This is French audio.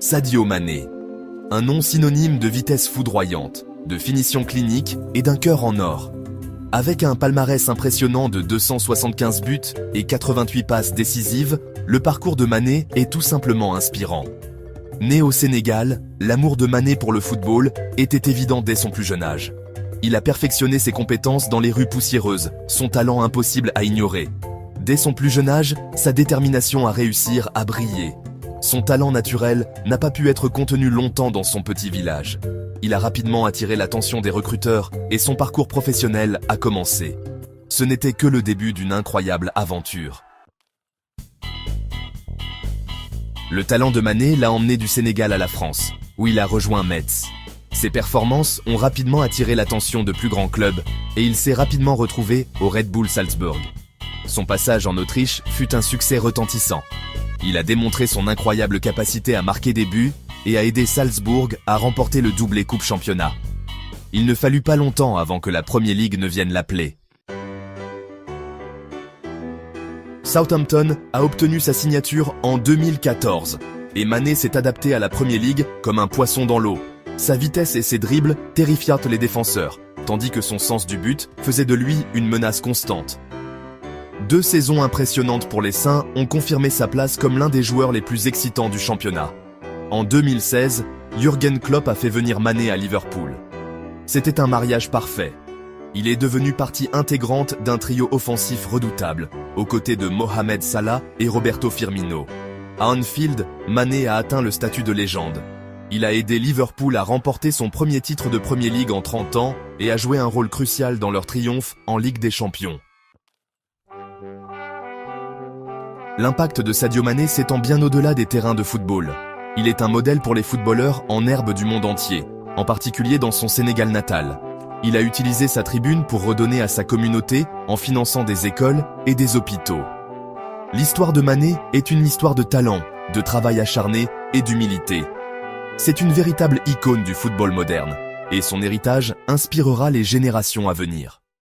Sadio Mané. Un nom synonyme de vitesse foudroyante, de finition clinique et d'un cœur en or. Avec un palmarès impressionnant de 275 buts et 88 passes décisives, le parcours de Mané est tout simplement inspirant. Né au Sénégal, l'amour de Mané pour le football était évident dès son plus jeune âge. Il a perfectionné ses compétences dans les rues poussiéreuses, son talent impossible à ignorer. Dès son plus jeune âge, sa détermination à réussir a brillé. Son talent naturel n'a pas pu être contenu longtemps dans son petit village. Il a rapidement attiré l'attention des recruteurs et son parcours professionnel a commencé. Ce n'était que le début d'une incroyable aventure. Le talent de Mané l'a emmené du Sénégal à la France, où il a rejoint Metz. Ses performances ont rapidement attiré l'attention de plus grands clubs et il s'est rapidement retrouvé au Red Bull Salzbourg. Son passage en Autriche fut un succès retentissant. Il a démontré son incroyable capacité à marquer des buts et a aidé Salzbourg à remporter le doublé Coupe Championnat. Il ne fallut pas longtemps avant que la Premier League ne vienne l'appeler. Southampton a obtenu sa signature en 2014 et Mané s'est adapté à la Premier League comme un poisson dans l'eau. Sa vitesse et ses dribbles terrifièrent les défenseurs, tandis que son sens du but faisait de lui une menace constante. 2 saisons impressionnantes pour les Saints ont confirmé sa place comme l'un des joueurs les plus excitants du championnat. En 2016, Jürgen Klopp a fait venir Mané à Liverpool. C'était un mariage parfait. Il est devenu partie intégrante d'un trio offensif redoutable, aux côtés de Mohamed Salah et Roberto Firmino. À Anfield, Mané a atteint le statut de légende. Il a aidé Liverpool à remporter son premier titre de Premier League en 30 ans et a joué un rôle crucial dans leur triomphe en Ligue des Champions. L'impact de Sadio Mané s'étend bien au-delà des terrains de football. Il est un modèle pour les footballeurs en herbe du monde entier, en particulier dans son Sénégal natal. Il a utilisé sa tribune pour redonner à sa communauté en finançant des écoles et des hôpitaux. L'histoire de Mané est une histoire de talent, de travail acharné et d'humilité. C'est une véritable icône du football moderne, et son héritage inspirera les générations à venir.